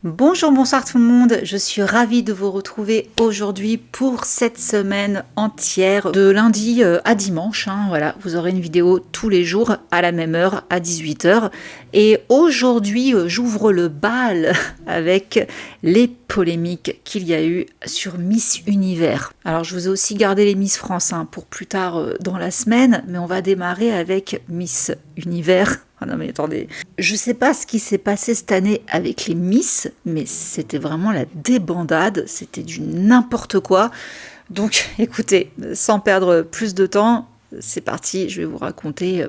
Bonjour, bonsoir tout le monde, je suis ravie de vous retrouver aujourd'hui pour cette semaine entière, de lundi à dimanche, voilà, vous aurez une vidéo tous les jours à la même heure, à 18h, et aujourd'hui j'ouvre le bal avec les polémiques qu'il y a eu sur Miss Univers. Alors je vous ai aussi gardé les Miss France pour plus tard dans la semaine, mais on va démarrer avec Miss Univers. Ah non mais attendez, je sais pas ce qui s'est passé cette année avec les Miss, mais c'était vraiment la débandade, c'était du n'importe quoi. Donc écoutez, sans perdre plus de temps, c'est parti, je vais vous raconter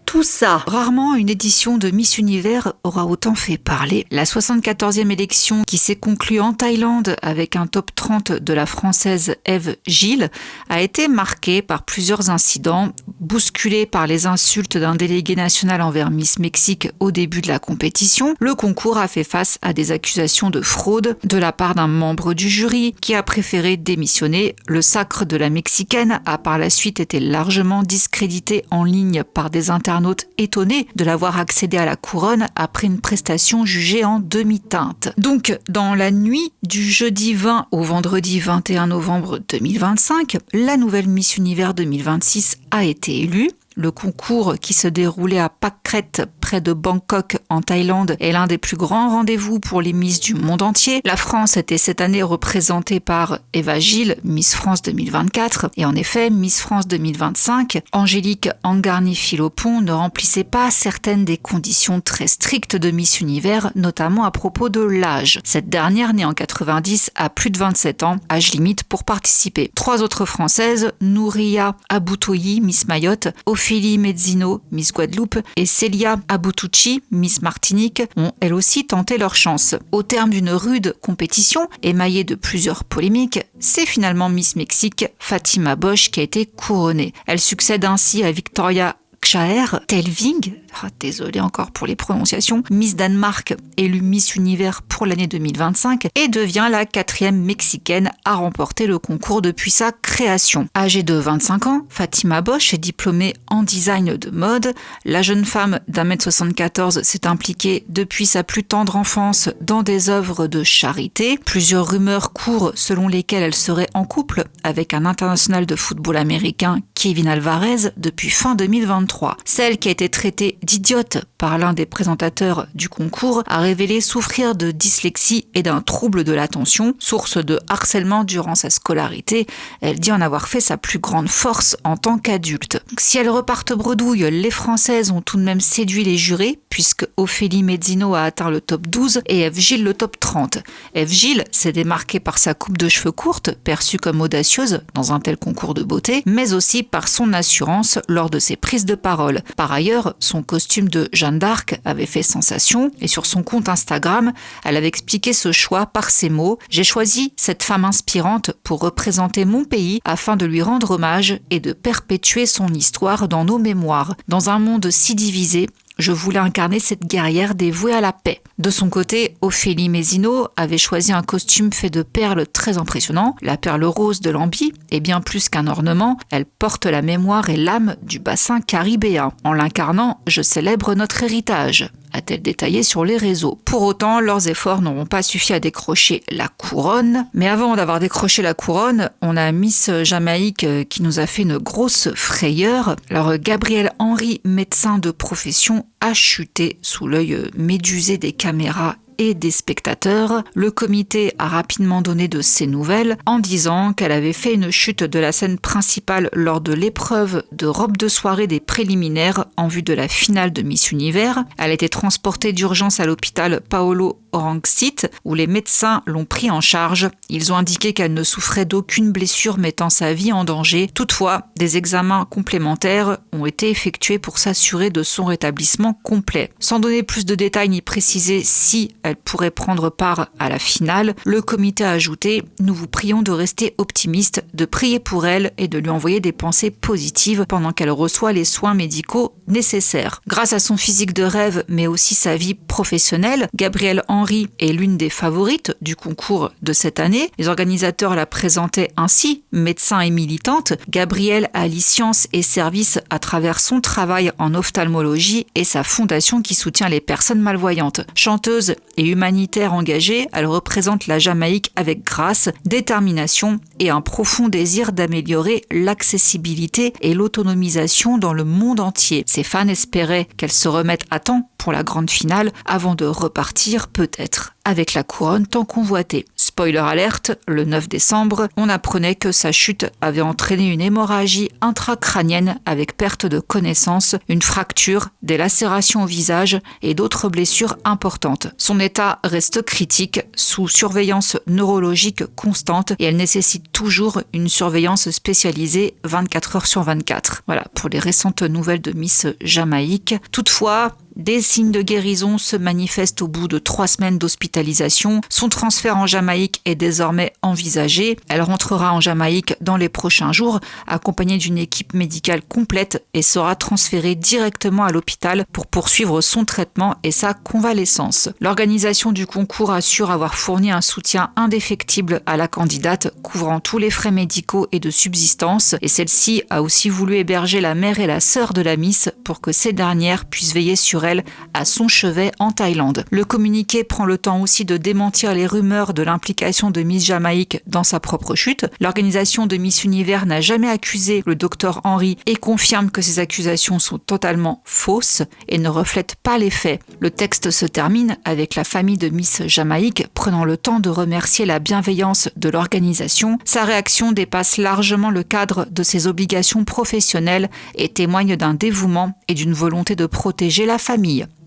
tout ça. Rarement une édition de Miss Univers aura autant fait parler. La 74e élection qui s'est conclue en Thaïlande avec un top 30 de la française Eve Gilles a été marquée par plusieurs incidents, bousculée par les insultes d'un délégué national envers Miss Mexique au début de la compétition. Le concours a fait face à des accusations de fraude de la part d'un membre du jury qui a préféré démissionner. Le sacre de la Mexicaine a par la suite été largement discrédité en ligne par des internautes étonnés de l'avoir accédé à la couronne après une prestation jugée en demi-teinte. Donc, dans la nuit du jeudi 20 au vendredi 21 novembre 2025, la nouvelle Miss Univers 2026 a été élue. Le concours qui se déroulait à Phuket, près de Bangkok, en Thaïlande, est l'un des plus grands rendez-vous pour les Miss du monde entier. La France était cette année représentée par Eva Gilles, Miss France 2024. Et en effet, Miss France 2025, Angélique Angarny-Philopon, ne remplissait pas certaines des conditions très strictes de Miss Univers, notamment à propos de l'âge. Cette dernière, née en 90, a plus de 27 ans, âge limite pour participer. 3 autres Françaises, Nouria Aboutoyi, Miss Mayotte, Ophélie Mezzino, Miss Guadeloupe, et Célia Aboutucci, Miss Martinique, ont elles aussi tenté leur chance. Au terme d'une rude compétition, émaillée de plusieurs polémiques, c'est finalement Miss Mexique, Fatima Bosch, qui a été couronnée. Elle succède ainsi à Victoria Kshaer Telving, désolé encore pour les prononciations, Miss Danemark, élue Miss Univers pour l'année 2025, et devient la 4e mexicaine à remporter le concours depuis sa création. Âgée de 25 ans, Fatima Bosch est diplômée en design de mode. La jeune femme d'1m74 s'est impliquée depuis sa plus tendre enfance dans des œuvres de charité. Plusieurs rumeurs courent selon lesquelles elle serait en couple avec un international de football américain, Kevin Alvarez, depuis fin 2023. Celle qui a été traitée d'idiote par l'un des présentateurs du concours a révélé souffrir de dyslexie et d'un trouble de l'attention, source de harcèlement durant sa scolarité. Elle dit en avoir fait sa plus grande force en tant qu'adulte. Si elles repartent bredouille, les Françaises ont tout de même séduit les jurés, puisque Ophélie Mezzino a atteint le top 12 et Eve Gilles le top 30. Eve Gilles s'est démarquée par sa coupe de cheveux courte, perçue comme audacieuse dans un tel concours de beauté, mais aussi par son assurance lors de ses prises de parole. Par ailleurs, son costume de Jeanne d'Arc avait fait sensation et sur son compte Instagram, elle avait expliqué ce choix par ces mots « J'ai choisi cette femme inspirante pour représenter mon pays afin de lui rendre hommage et de perpétuer son histoire dans nos mémoires. Dans un monde si divisé, je voulais incarner cette guerrière dévouée à la paix. » De son côté, Ophélie Mezzino avait choisi un costume fait de perles très impressionnant. La perle rose de l'Ambi est bien plus qu'un ornement, elle porte la mémoire et l'âme du bassin caribéen. En l'incarnant, je célèbre notre héritage, a-t-elle détaillé sur les réseaux. Pour autant, leurs efforts n'auront pas suffi à décrocher la couronne. Mais avant d'avoir décroché la couronne, on a Miss Jamaïque qui nous a fait une grosse frayeur. Alors, Gabriel Henry, médecin de profession, a chuté sous l'œil médusé des caméras et des spectateurs. Le comité a rapidement donné de ses nouvelles en disant qu'elle avait fait une chute de la scène principale lors de l'épreuve de robe de soirée des préliminaires en vue de la finale de Miss Univers. Elle a été transportée d'urgence à l'hôpital Paolo Orangsit où les médecins l'ont pris en charge. Ils ont indiqué qu'elle ne souffrait d'aucune blessure mettant sa vie en danger. Toutefois, des examens complémentaires ont été effectués pour s'assurer de son rétablissement complet. Sans donner plus de détails ni préciser si elle pourrait prendre part à la finale. Le comité a ajouté « Nous vous prions de rester optimiste, de prier pour elle et de lui envoyer des pensées positives pendant qu'elle reçoit les soins médicaux nécessaires. » Grâce à son physique de rêve, mais aussi sa vie professionnelle, Gabrielle Henry est l'une des favorites du concours de cette année. Les organisateurs la présentaient ainsi, médecin et militante. Gabrielle allie science et service à travers son travail en ophtalmologie et sa fondation qui soutient les personnes malvoyantes. Chanteuse et humanitaire engagée, elle représente la Jamaïque avec grâce, détermination et un profond désir d'améliorer l'accessibilité et l'autonomisation dans le monde entier. Ses fans espéraient qu'elle se remette à temps pour la grande finale avant de repartir peut-être avec la couronne tant convoitée. Spoiler alerte, le 9 décembre, on apprenait que sa chute avait entraîné une hémorragie intracrânienne avec perte de connaissance, une fracture, des lacérations au visage et d'autres blessures importantes. Son état reste critique, sous surveillance neurologique constante et elle nécessite toujours une surveillance spécialisée 24 heures sur 24. Voilà pour les récentes nouvelles de Miss Jamaïque. Toutefois, des signes de guérison se manifestent au bout de 3 semaines d'hospitalisation. Son transfert en Jamaïque est désormais envisagé. Elle rentrera en Jamaïque dans les prochains jours, accompagnée d'une équipe médicale complète et sera transférée directement à l'hôpital pour poursuivre son traitement et sa convalescence. L'organisation du concours assure avoir fourni un soutien indéfectible à la candidate, couvrant tous les frais médicaux et de subsistance, et celle-ci a aussi voulu héberger la mère et la sœur de la Miss pour que ces dernières puissent veiller sur elle à son chevet en Thaïlande. Le communiqué prend le temps aussi de démentir les rumeurs de l'implication de Miss Jamaïque dans sa propre chute. L'organisation de Miss Univers n'a jamais accusé le docteur Henry et confirme que ces accusations sont totalement fausses et ne reflètent pas les faits. Le texte se termine avec la famille de Miss Jamaïque prenant le temps de remercier la bienveillance de l'organisation. Sa réaction dépasse largement le cadre de ses obligations professionnelles et témoigne d'un dévouement et d'une volonté de protéger la famille,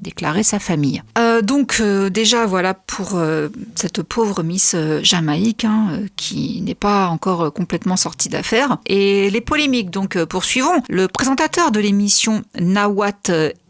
déclarer sa famille. Déjà voilà pour cette pauvre Miss Jamaïque qui n'est pas encore complètement sortie d'affaire. Et les polémiques, poursuivons. Le présentateur de l'émission Nawat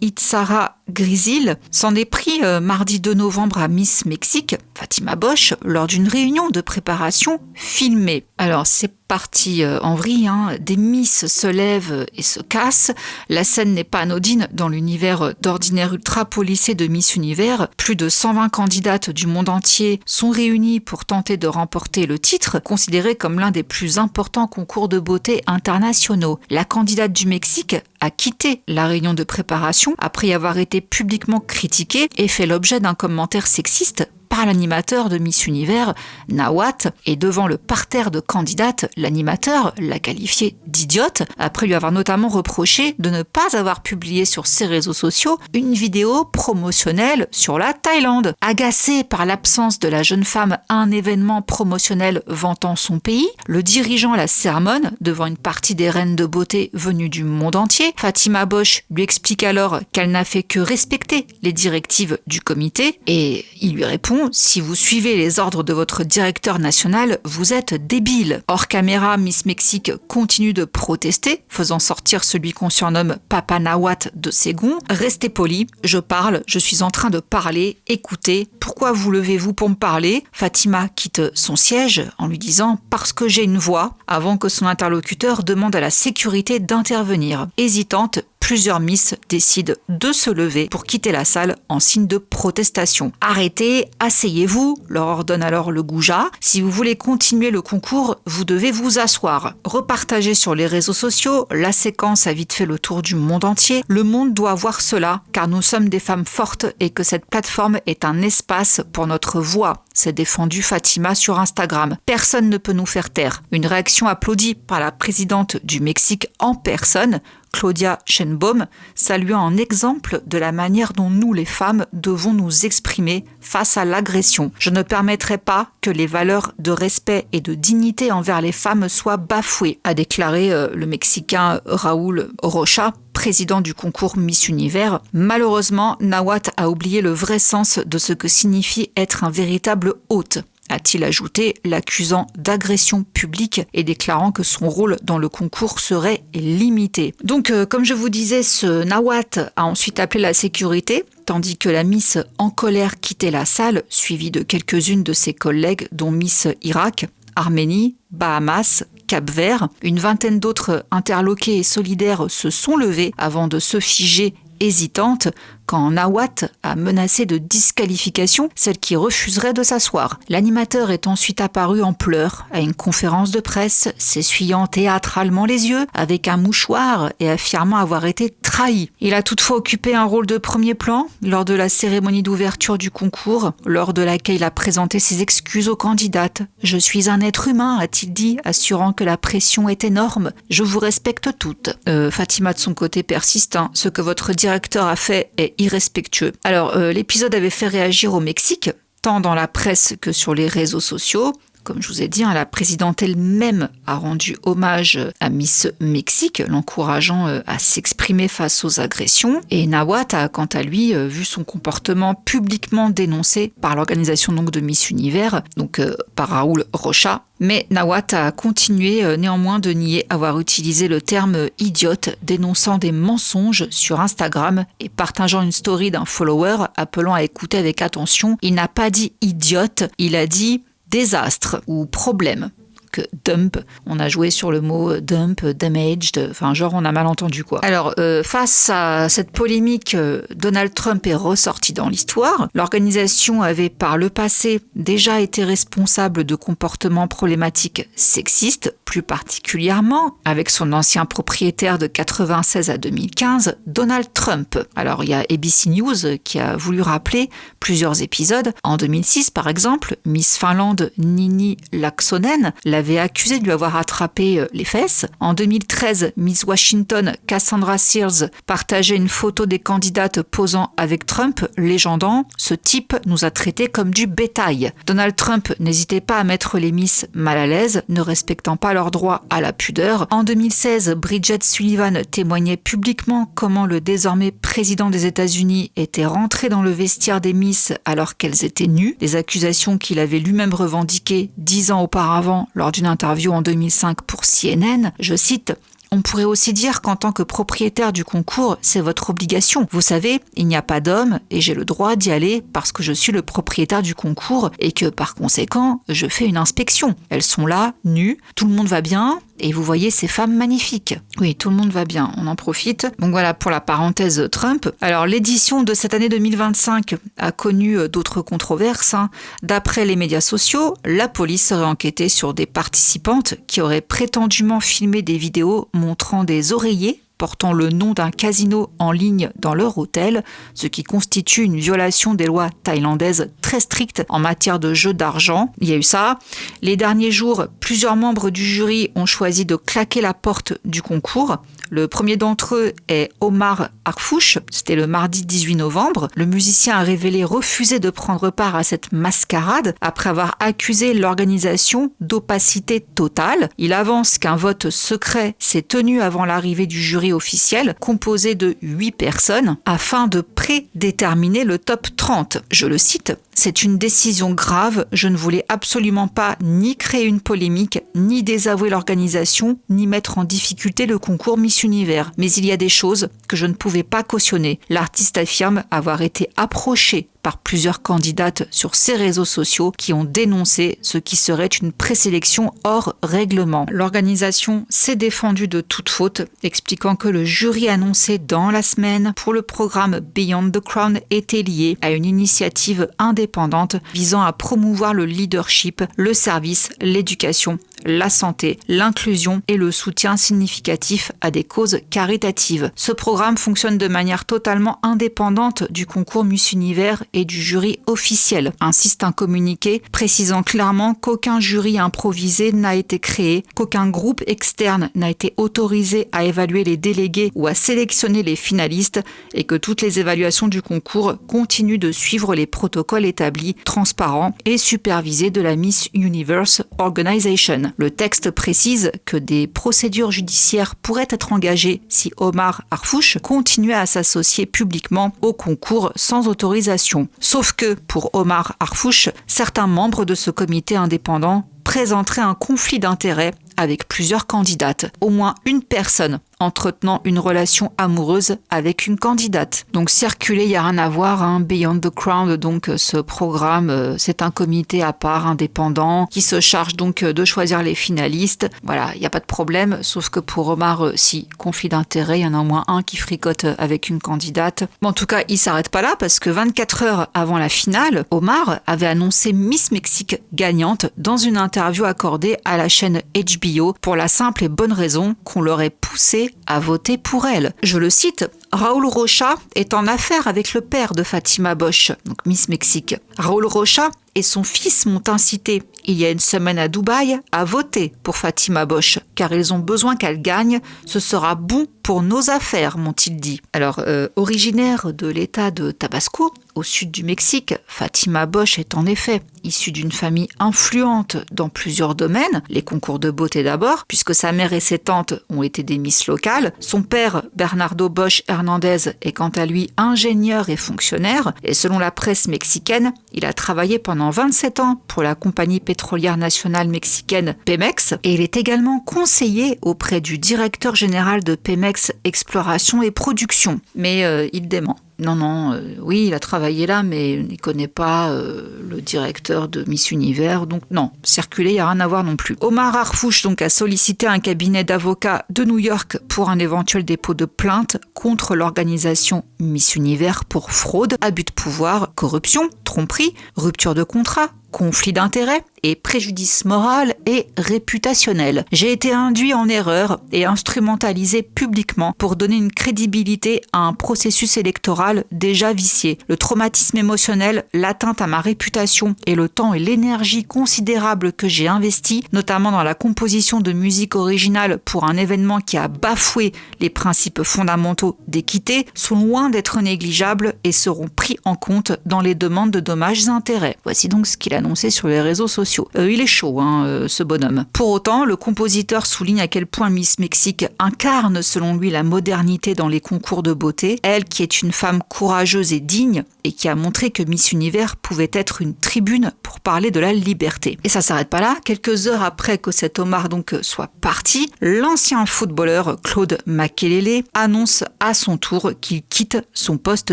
Itzara Grisil s'en est pris mardi 2 novembre à Miss Mexique, Fatima Bosch, lors d'une réunion de préparation filmée. Alors c'est parti en vrille, des Miss se lèvent et se cassent. La scène n'est pas anodine dans l'univers d'ordinaire ultra policé de Miss Univers. Plus de 120 candidates du monde entier sont réunies pour tenter de remporter le titre, considéré comme l'un des plus importants concours de beauté internationaux. La candidate du Mexique a quitté la réunion de préparation après y avoir été publiquement critiquée et fait l'objet d'un commentaire sexiste par l'animateur de Miss Univers, Nawat, et devant le parterre de candidates, l'animateur l'a qualifiée d'idiote, après lui avoir notamment reproché de ne pas avoir publié sur ses réseaux sociaux une vidéo promotionnelle sur la Thaïlande. Agacé par l'absence de la jeune femme à un événement promotionnel vantant son pays, le dirigeant la sermonne devant une partie des reines de beauté venues du monde entier. Fatima Bosch lui explique alors qu'elle n'a fait que respecter les directives du comité et il lui répond « Si vous suivez les ordres de votre directeur national, vous êtes débile ». Hors caméra, Miss Mexique continue de protester, faisant sortir celui qu'on surnomme Papa Nawat de ses gonds. « Restez poli, je parle, je suis en train de parler, écoutez, pourquoi vous levez-vous pour me parler ?» Fatima quitte son siège en lui disant « Parce que j'ai une voix », avant que son interlocuteur demande à la sécurité d'intervenir. Hésitante, plusieurs Miss décident de se lever pour quitter la salle en signe de protestation. « Arrêtez, asseyez-vous », leur ordonne alors le goujat. « Si vous voulez continuer le concours, vous devez vous asseoir ». Repartagée sur les réseaux sociaux, la séquence a vite fait le tour du monde entier. Le monde doit voir cela, car nous sommes des femmes fortes et que cette plateforme est un espace pour notre voix, s'est défendue Fatima sur Instagram. Personne ne peut nous faire taire. Une réaction applaudie par la présidente du Mexique en personne, Claudia Sheinbaum, saluant un exemple de la manière dont nous, les femmes, devons nous exprimer face à l'agression. Je ne permettrai pas que les valeurs de respect et de dignité envers les femmes soient bafouées, a déclaré le Mexicain Raúl Rocha, président du concours Miss Univers. Malheureusement, Nawat a oublié le vrai sens de ce que signifie être un véritable hôte. a-t-il ajouté, l'accusant d'agression publique et déclarant que son rôle dans le concours serait limité. Donc, comme je vous disais, ce Nawat a ensuite appelé la sécurité, tandis que la Miss en colère quittait la salle, suivie de quelques-unes de ses collègues, dont Miss Irak, Arménie, Bahamas, Cap-Vert. Une vingtaine d'autres interloqués et solidaires se sont levés avant de se figer hésitante quand Nawat a menacé de disqualification celle qui refuserait de s'asseoir. L'animateur est ensuite apparu en pleurs à une conférence de presse, s'essuyant théâtralement les yeux avec un mouchoir et affirmant avoir été trahi. Il a toutefois occupé un rôle de premier plan lors de la cérémonie d'ouverture du concours, lors de laquelle il a présenté ses excuses aux candidates. « Je suis un être humain », a-t-il dit, assurant que la pression est énorme. « Je vous respecte toutes. » Fatima de son côté persiste. Ce que votre directeur a fait est irrespectueux. Alors, l'épisode avait fait réagir au Mexique, tant dans la presse que sur les réseaux sociaux. Comme je vous ai dit, la présidente elle-même a rendu hommage à Miss Mexique, l'encourageant à s'exprimer face aux agressions. Et Nawat a, quant à lui, vu son comportement publiquement dénoncé par l'organisation donc de Miss Univers, donc par Raúl Rocha. Mais Nawat a continué néanmoins de nier avoir utilisé le terme « idiote », dénonçant des mensonges sur Instagram et partageant une story d'un follower appelant à écouter avec attention. Il n'a pas dit « idiote », il a dit « désastre » ou « problème ». Que dump, on a joué sur le mot dump, damaged, enfin genre on a mal entendu quoi. Alors face à cette polémique, Donald Trump est ressorti dans l'histoire. L'organisation avait par le passé déjà été responsable de comportements problématiques sexistes, plus particulièrement avec son ancien propriétaire de 96 à 2015, Donald Trump. Alors il y a ABC News qui a voulu rappeler plusieurs épisodes. En 2006 par exemple, Miss Finlande Nini Laaksonen l'avait accusé de lui avoir attrapé les fesses. En 2013, Miss Washington Cassandra Sears partageait une photo des candidates posant avec Trump, légendant « Ce type nous a traités comme du bétail ». Donald Trump n'hésitait pas à mettre les Miss mal à l'aise, ne respectant pas leur droit à la pudeur. En 2016, Bridget Sullivan témoignait publiquement comment le désormais président des États-Unis était rentré dans le vestiaire des Miss alors qu'elles étaient nues, des accusations qu'il avait lui-même revendiquées 10 ans auparavant lors d'une interview en 2005 pour CNN. Je cite: « On pourrait aussi dire qu'en tant que propriétaire du concours, c'est votre obligation. Vous savez, il n'y a pas d'hommes et j'ai le droit d'y aller parce que je suis le propriétaire du concours et que par conséquent, je fais une inspection. Elles sont là, nues, tout le monde va bien. Et vous voyez ces femmes magnifiques. » Oui, tout le monde va bien, on en profite. Donc voilà pour la parenthèse Trump. Alors l'édition de cette année 2025 a connu d'autres controverses. D'après les médias sociaux, la police aurait enquêté sur des participantes qui auraient prétendument filmé des vidéos montrant des oreillers portant le nom d'un casino en ligne dans leur hôtel, ce qui constitue une violation des lois thaïlandaises très strictes en matière de jeux d'argent. Il y a eu ça. Les derniers jours, plusieurs membres du jury ont choisi de claquer la porte du concours. Le premier d'entre eux est Omar Arfouch, c'était le mardi 18 novembre. Le musicien a révélé refuser de prendre part à cette mascarade après avoir accusé l'organisation d'opacité totale. Il avance qu'un vote secret s'est tenu avant l'arrivée du jury officiel, composé de 8 personnes, afin de prédéterminer le top 30. Je le cite: « C'est une décision grave, je ne voulais absolument pas ni créer une polémique, ni désavouer l'organisation, ni mettre en difficulté le concours Miss Univers. Mais il y a des choses que je ne pouvais pas cautionner. » L'artiste affirme avoir été approché par plusieurs candidates sur ses réseaux sociaux qui ont dénoncé ce qui serait une présélection hors règlement. L'organisation s'est défendue de toute faute, expliquant que le jury annoncé dans la semaine pour le programme Beyond the Crown était lié à une initiative indépendante visant à promouvoir le leadership, le service, l'éducation, la santé, l'inclusion et le soutien significatif à des causes caritatives. Ce programme fonctionne de manière totalement indépendante du concours Miss Univers et du jury officiel, insiste un communiqué précisant clairement qu'aucun jury improvisé n'a été créé, qu'aucun groupe externe n'a été autorisé à évaluer les délégués ou à sélectionner les finalistes et que toutes les évaluations du concours continuent de suivre les protocoles établi, transparent et supervisé de la Miss Universe Organization. Le texte précise que des procédures judiciaires pourraient être engagées si Omar Harfouch continuait à s'associer publiquement au concours sans autorisation. Sauf que, pour Omar Harfouch, certains membres de ce comité indépendant présenteraient un conflit d'intérêts avec plusieurs candidates. Au moins une personne entretenant une relation amoureuse avec une candidate. Donc circuler, il n'y a rien à voir, hein. Beyond the Crown, donc ce programme, c'est un comité à part, indépendant, qui se charge donc de choisir les finalistes. Voilà, il n'y a pas de problème, sauf que pour Omar, si, conflit d'intérêt, il y en a au moins un qui fricote avec une candidate. Mais en tout cas, il ne s'arrête pas là, parce que 24 heures avant la finale, Omar avait annoncé Miss Mexique gagnante dans une interview accordée à la chaîne HBO pour la simple et bonne raison qu'on l'aurait poussée à voter pour elle. Je le cite, Raúl Rocha est en affaire avec le père de Fatima Bosch, donc Miss Mexique. Raúl Rocha et son fils m'ont incité, il y a une semaine à Dubaï, à voter pour Fatima Bosch, car ils ont besoin qu'elle gagne, ce sera bon pour nos affaires, m'ont-ils dit. Alors, originaire de l'état de Tabasco, au sud du Mexique, Fatima Bosch est en effet issue d'une famille influente dans plusieurs domaines, les concours de beauté d'abord, puisque sa mère et ses tantes ont été des Miss locales. Son père, Bernardo Bosch Hernandez, est quant à lui ingénieur et fonctionnaire, et selon la presse mexicaine, il a travaillé pendant 27 ans pour la compagnie pétrolière nationale mexicaine Pemex, et il est également conseiller auprès du directeur général de Pemex Exploration et Production. Mais il dément. Non, oui, il a travaillé là, mais il ne connaît pas le directeur de Miss Univers, donc non, circuler, il n'y a rien à voir non plus. Omar Harfouch donc a sollicité un cabinet d'avocats de New York pour un éventuel dépôt de plainte contre l'organisation Miss Univers pour fraude, abus de pouvoir, corruption, tromperie, rupture de contrat, conflit d'intérêts et préjudice moral et réputationnel. J'ai été induit en erreur et instrumentalisé publiquement pour donner une crédibilité à un processus électoral déjà vicié. Le traumatisme émotionnel, l'atteinte à ma réputation et le temps et l'énergie considérables que j'ai investis, notamment dans la composition de musique originale pour un événement qui a bafoué les principes fondamentaux d'équité, sont loin d'être négligeables et seront pris en compte dans les demandes de dommages et intérêts. Voici donc ce qu'il a annoncé sur les réseaux sociaux. Il est chaud, ce bonhomme. Pour autant, le compositeur souligne à quel point Miss Mexique incarne, selon lui, la modernité dans les concours de beauté. Elle, qui est une femme courageuse et digne, et qui a montré que Miss Univers pouvait être une tribune pour parler de la liberté. Et ça s'arrête pas là. Quelques heures après que cet Omar donc soit parti, l'ancien footballeur Claude Makelele annonce à son tour qu'il quitte son poste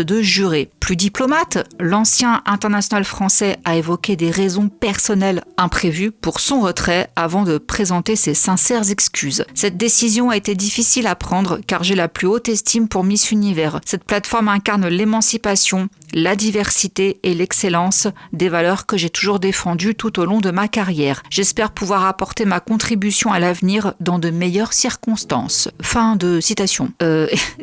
de juré. Plus diplomate, l'ancien international français a évoqué des raisons personnelles imprévues pour son retrait avant de présenter ses sincères excuses. Cette décision a été difficile à prendre car j'ai la plus haute estime pour Miss Univers. Cette plateforme incarne l'émancipation, la diversité et l'excellence, des valeurs que j'ai toujours défendues tout au long de ma carrière. J'espère pouvoir apporter ma contribution à l'avenir dans de meilleures circonstances. Fin de citation.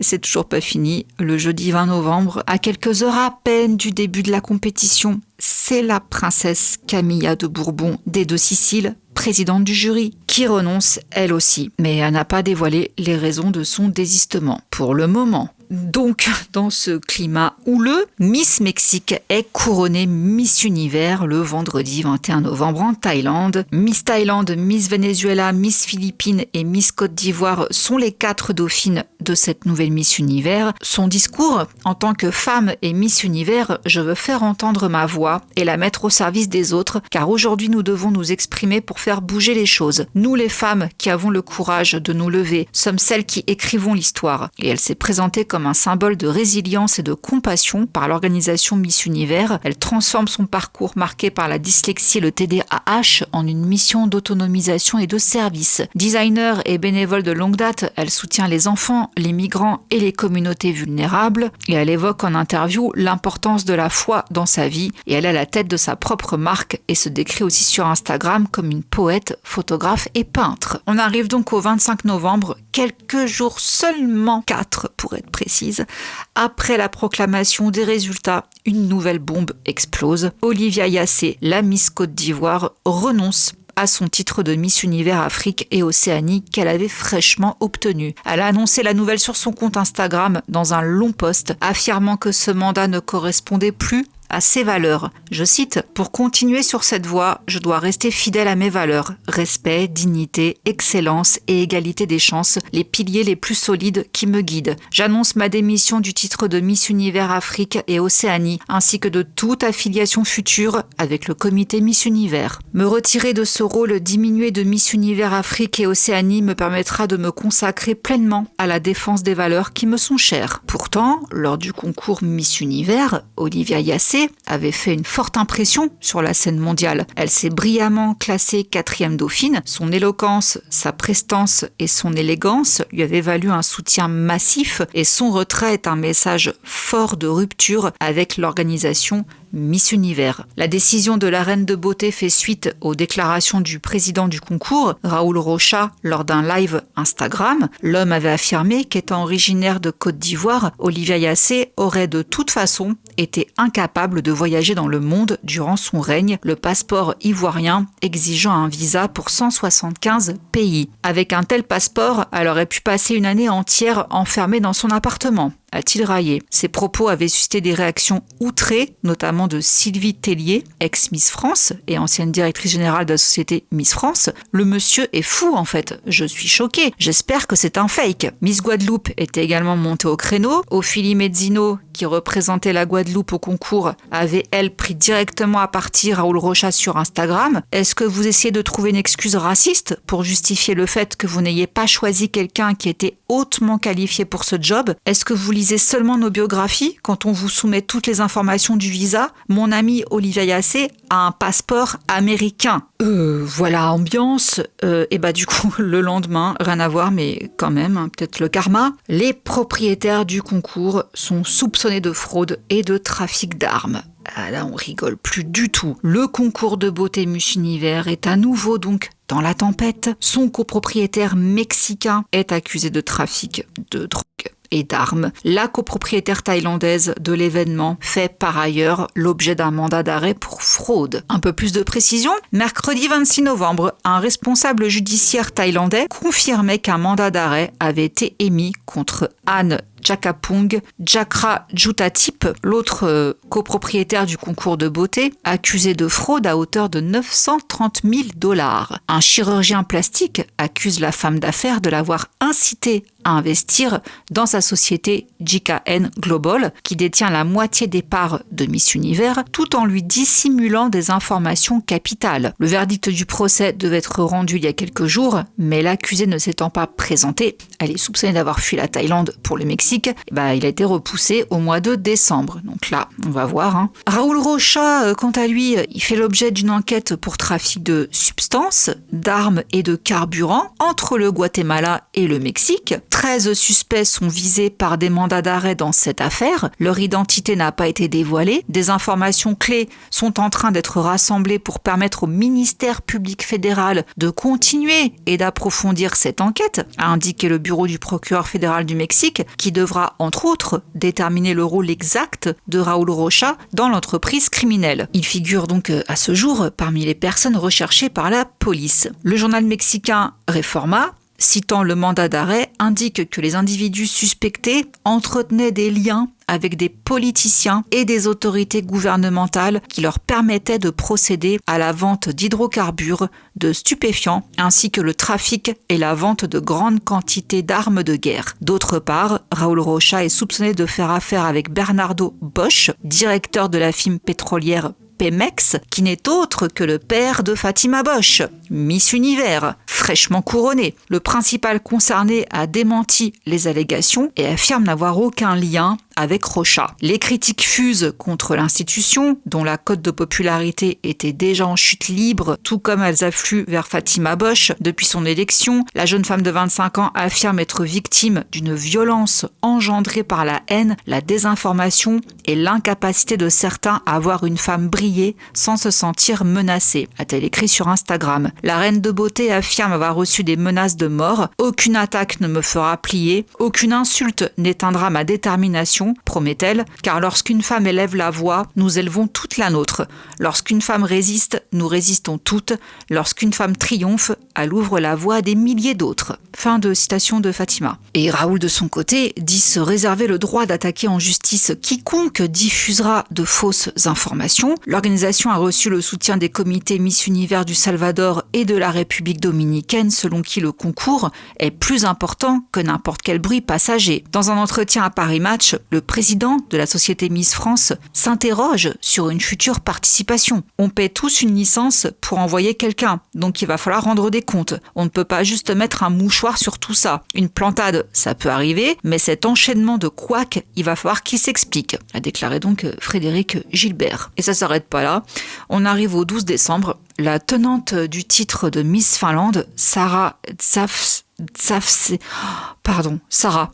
C'est toujours pas fini. Le jeudi 20 novembre, à quelques heures à peine du début de la compétition, c'est la princesse Camilla de Bourbon des Deux Siciles, présidente du jury, qui renonce elle aussi. Mais elle n'a pas dévoilé les raisons de son désistement pour le moment. Donc, dans ce climat houleux, Miss Mexique est couronnée Miss Univers le vendredi 21 novembre en Thaïlande. Miss Thaïlande, Miss Venezuela, Miss Philippines et Miss Côte d'Ivoire sont les 4 dauphines de cette nouvelle Miss Univers. Son discours, en tant que femme et Miss Univers, je veux faire entendre ma voix et la mettre au service des autres, car aujourd'hui nous devons nous exprimer pour faire bouger les choses. Nous les femmes qui avons le courage de nous lever, sommes celles qui écrivons l'histoire. Et elle s'est présentée comme un symbole de résilience et de compassion par l'organisation Miss Univers. Elle transforme son parcours marqué par la dyslexie et le TDAH en une mission d'autonomisation et de service. Designer et bénévole de longue date, elle soutient les enfants, les migrants et les communautés vulnérables. Et elle évoque en interview l'importance de la foi dans sa vie. Et elle est à la tête de sa propre marque et se décrit aussi sur Instagram comme une poète, photographe et peintre. On arrive donc au 25 novembre, quelques jours seulement, 4 pour être précise, après la proclamation des résultats, une nouvelle bombe explose. Olivia Yassé, la Miss Côte d'Ivoire, renonce à son titre de Miss Univers Afrique et Océanie qu'elle avait fraîchement obtenu. Elle a annoncé la nouvelle sur son compte Instagram dans un long post, affirmant que ce mandat ne correspondait plus à ses valeurs. Je cite, « Pour continuer sur cette voie, je dois rester fidèle à mes valeurs. Respect, dignité, excellence et égalité des chances, les piliers les plus solides qui me guident. J'annonce ma démission du titre de Miss Univers Afrique et Océanie, ainsi que de toute affiliation future avec le comité Miss Univers. Me retirer de ce rôle diminué de Miss Univers Afrique et Océanie me permettra de me consacrer pleinement à la défense des valeurs qui me sont chères. » Pourtant, lors du concours Miss Univers, Olivia Yassé avait fait une forte impression sur la scène mondiale. Elle s'est brillamment classée 4e dauphine. Son éloquence, sa prestance et son élégance lui avaient valu un soutien massif et son retrait est un message fort de rupture avec l'organisation Miss Univers. La décision de la reine de beauté fait suite aux déclarations du président du concours, Raoul Rocha, lors d'un live Instagram. L'homme avait affirmé qu'étant originaire de Côte d'Ivoire, Olivia Yassé aurait de toute façon été incapable de voyager dans le monde durant son règne, le passeport ivoirien exigeant un visa pour 175 pays. Avec un tel passeport, elle aurait pu passer une année entière enfermée dans son appartement, a-t-il raillé. Ses propos avaient suscité des réactions outrées, notamment de Sylvie Tellier, ex-Miss France et ancienne directrice générale de la société Miss France. Le monsieur est fou en fait, je suis choquée, j'espère que c'est un fake. Miss Guadeloupe était également montée au créneau. Ophélie Mezzino, qui représentait la Guadeloupe au concours, avait elle pris directement à partie Raoul Rocha sur Instagram. Est-ce que vous essayez de trouver une excuse raciste pour justifier le fait que vous n'ayez pas choisi quelqu'un qui était hautement qualifié pour ce job? Est-ce que vous lisez seulement nos biographies quand on vous soumet toutes les informations du visa? Mon amie Olivia Yassé a un passeport américain. Voilà, ambiance. Et bah du coup, le lendemain, rien à voir, mais quand même, hein, peut-être le karma. Les propriétaires du concours sont soupçonnés de fraude et de trafic d'armes. Ah là, on rigole plus du tout. Le concours de beauté Miss Univers est à nouveau donc dans la tempête. Son copropriétaire mexicain est accusé de trafic de drogue et d'armes. La copropriétaire thaïlandaise de l'événement fait par ailleurs l'objet d'un mandat d'arrêt pour fraude. Un peu plus de précision, mercredi 26 novembre, un responsable judiciaire thaïlandais confirmait qu'un mandat d'arrêt avait été émis contre Anne Jakapong Jakrajuthatip, l'autre copropriétaire du concours de beauté, accusé de fraude à hauteur de 930 000 $. Un chirurgien plastique accuse la femme d'affaires de l'avoir incité à investir dans sa société JKN Global, qui détient la moitié des parts de Miss Univers, tout en lui dissimulant des informations capitales. Le verdict du procès devait être rendu il y a quelques jours, mais l'accusé ne s'étant pas présenté, elle est soupçonnée d'avoir fui la Thaïlande pour le Mexique, il a été repoussé au mois de décembre. Donc là, on va voir. Hein. Raoul Rocha, quant à lui, il fait l'objet d'une enquête pour trafic de substances, d'armes et de carburant entre le Guatemala et le Mexique. 13 suspects sont visés par des mandats d'arrêt dans cette affaire. Leur identité n'a pas été dévoilée. Des informations clés sont en train d'être rassemblées pour permettre au ministère public fédéral de continuer et d'approfondir cette enquête, a indiqué le bureau du procureur fédéral du Mexique, qui devra, entre autres, déterminer le rôle exact de Raoul Rocha dans l'entreprise criminelle. Il figure donc à ce jour parmi les personnes recherchées par la police. Le journal mexicain Reforma, citant le mandat d'arrêt, indique que les individus suspectés entretenaient des liens avec des politiciens et des autorités gouvernementales qui leur permettaient de procéder à la vente d'hydrocarbures, de stupéfiants, ainsi que le trafic et la vente de grandes quantités d'armes de guerre. D'autre part, Raoul Rocha est soupçonné de faire affaire avec Bernardo Bosch, directeur de la firme pétrolière Pemex, qui n'est autre que le père de Fatima Bosch, Miss Univers, fraîchement couronnée. Le principal concerné a démenti les allégations et affirme n'avoir aucun lien avec Rocha. Les critiques fusent contre l'institution, dont la cote de popularité était déjà en chute libre, tout comme elles affluent vers Fatima Bosch. Depuis son élection, la jeune femme de 25 ans affirme être victime d'une violence engendrée par la haine, la désinformation et l'incapacité de certains à voir une femme brillante briller sans se sentir menacée, a-t-elle écrit sur Instagram. La reine de beauté affirme avoir reçu des menaces de mort. Aucune attaque ne me fera plier, aucune insulte n'éteindra ma détermination, promet-elle, car lorsqu'une femme élève la voix, nous élevons toute la nôtre. Lorsqu'une femme résiste, nous résistons toutes. Lorsqu'une femme triomphe, elle ouvre la voie à des milliers d'autres. Fin de citation de Fatima. Et Raoul, de son côté, dit se réserver le droit d'attaquer en justice quiconque diffusera de fausses informations. L'organisation a reçu le soutien des comités Miss Univers du Salvador et de la République dominicaine, selon qui le concours est plus important que n'importe quel bruit passager. Dans un entretien à Paris Match, le président de la société Miss France s'interroge sur une future participation. On paie tous une licence pour envoyer quelqu'un, donc il va falloir rendre des comptes. On ne peut pas juste mettre un mouchoir sur tout ça. Une plantade, ça peut arriver, mais cet enchaînement de couacs, il va falloir qu'il s'explique, a déclaré donc Frédéric Gilbert. Et ça s'arrête pas là. On arrive au 12 décembre. La tenante du titre de Miss Finlande, Sarah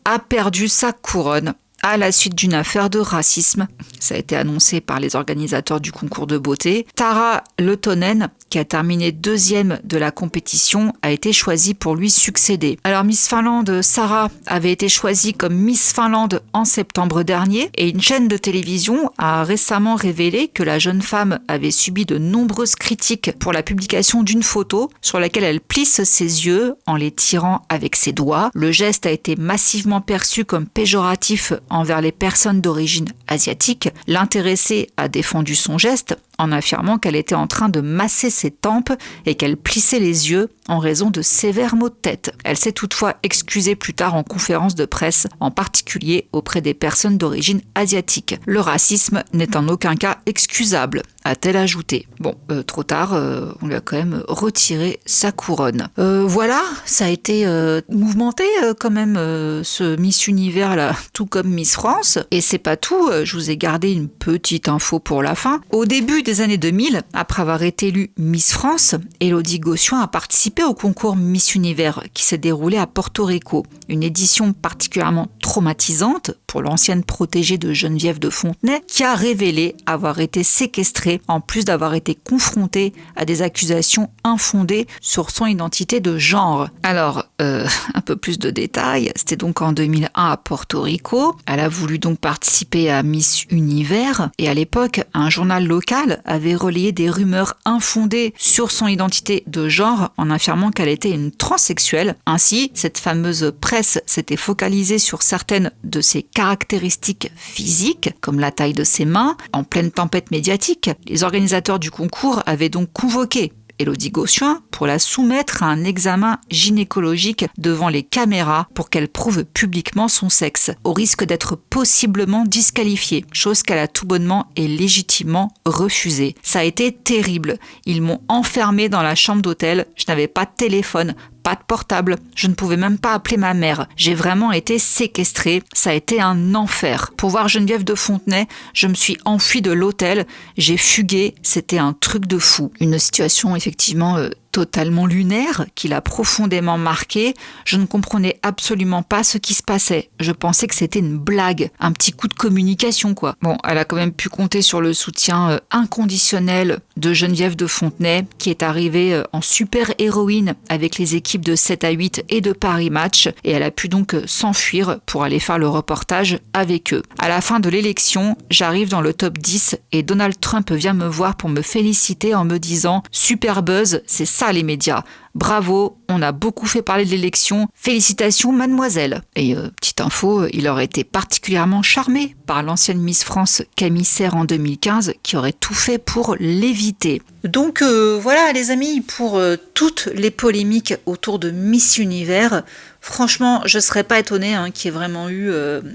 a perdu sa couronne à la suite d'une affaire de racisme. Ça a été annoncé par les organisateurs du concours de beauté. Tara Leutonen, qui a terminé 2e de la compétition, a été choisie pour lui succéder. Alors Miss Finlande, Sarah, avait été choisie comme Miss Finlande en septembre dernier et une chaîne de télévision a récemment révélé que la jeune femme avait subi de nombreuses critiques pour la publication d'une photo sur laquelle elle plisse ses yeux en les tirant avec ses doigts. Le geste a été massivement perçu comme péjoratif envers les personnes d'origine asiatique. L'intéressée a défendu son geste en affirmant qu'elle était en train de masser ses tempes et qu'elle plissait les yeux en raison de sévères maux de tête. Elle s'est toutefois excusée plus tard en conférence de presse, en particulier auprès des personnes d'origine asiatique. Le racisme n'est en aucun cas excusable, a-t-elle ajouté. Bon, trop tard, on lui a quand même retiré sa couronne. Voilà, ça a été mouvementé quand même, ce Miss Univers là, tout comme Miss France. Et c'est pas tout, je vous ai gardé une petite info pour la fin. Au début des années 2000, après avoir été élue Miss France, Élodie Gossuin a participé au concours Miss Univers qui s'est déroulé à Porto Rico. Une édition particulièrement traumatisante pour l'ancienne protégée de Geneviève de Fontenay qui a révélé avoir été séquestrée en plus d'avoir été confrontée à des accusations infondées sur son identité de genre. Alors, un peu plus de détails, c'était donc en 2001 à Porto Rico. Elle a voulu donc participer à Miss Univers et à l'époque, un journal local avait relayé des rumeurs infondées sur son identité de genre en affirmant qu'elle était une transsexuelle. Ainsi, cette fameuse presse s'était focalisée sur certaines de ses caractéristiques physiques, comme la taille de ses mains. En pleine tempête médiatique, les organisateurs du concours avaient donc convoqué Élodie Gossuin pour la soumettre à un examen gynécologique devant les caméras pour qu'elle prouve publiquement son sexe, au risque d'être possiblement disqualifiée, chose qu'elle a tout bonnement et légitimement refusée. Ça a été terrible. Ils m'ont enfermée dans la chambre d'hôtel, je n'avais pas de téléphone, pas de portable, je ne pouvais même pas appeler ma mère. J'ai vraiment été séquestrée, ça a été un enfer. Pour voir Geneviève de Fontenay, je me suis enfuie de l'hôtel, j'ai fugué, c'était un truc de fou. Une situation effectivement totalement lunaire qui l'a profondément marquée. Je ne comprenais absolument pas ce qui se passait. Je pensais que c'était une blague, un petit coup de communication quoi. Bon, elle a quand même pu compter sur le soutien inconditionnel de Geneviève de Fontenay qui est arrivée en super héroïne avec les équipes de 7 à 8 et de Paris Match et elle a pu donc s'enfuir pour aller faire le reportage avec eux. À la fin de l'élection, j'arrive dans le top 10 et Donald Trump vient me voir pour me féliciter en me disant « Super buzz, c'est ça les médias. Bravo, on a beaucoup fait parler de l'élection. Félicitations, mademoiselle. » Et petite info, il aurait été particulièrement charmé par l'ancienne Miss France Camille Serre en 2015 qui aurait tout fait pour l'éviter. Donc voilà les amis, pour toutes les polémiques autour de Miss Univers, franchement, je ne serais pas étonnée qu'il y ait vraiment eu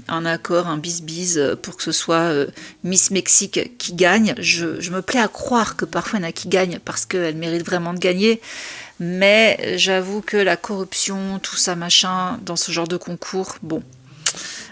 un accord, un bis-bis pour que ce soit Miss Mexique qui gagne. Je me plais à croire que parfois il y en a qui gagnent parce qu'elle mérite vraiment de gagner. Mais j'avoue que la corruption, tout ça machin, dans ce genre de concours, bon,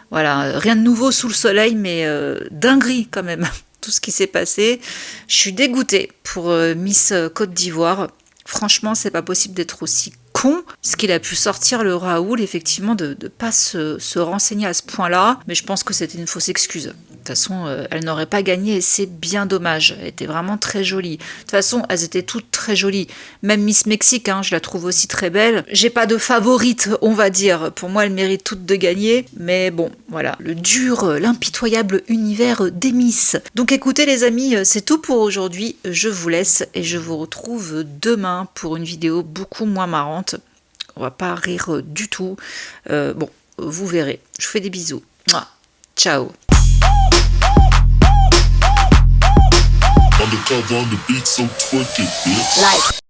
voilà, rien de nouveau sous le soleil, mais dinguerie quand même, tout ce qui s'est passé. Je suis dégoûtée pour Miss Côte d'Ivoire. Franchement, c'est pas possible d'être aussi con, ce qu'il a pu sortir le Raoul, effectivement, de pas se renseigner à ce point-là, mais je pense que c'était une fausse excuse. toute façon, elle n'aurait pas gagné et c'est bien dommage. Elle était vraiment très jolie. De toute façon, elles étaient toutes très jolies. Même Miss Mexique, hein, je la trouve aussi très belle. J'ai pas de favorite, on va dire. Pour moi, elles méritent toutes de gagner. Mais bon, voilà. Le dur, l'impitoyable univers des Miss. Donc écoutez les amis, c'est tout pour aujourd'hui. Je vous laisse et je vous retrouve demain pour une vidéo beaucoup moins marrante. On va pas rire du tout. Bon, vous verrez. Je vous fais des bisous. Mouah. Ciao. Undercover on the beat, so twerk it, bitch. Like.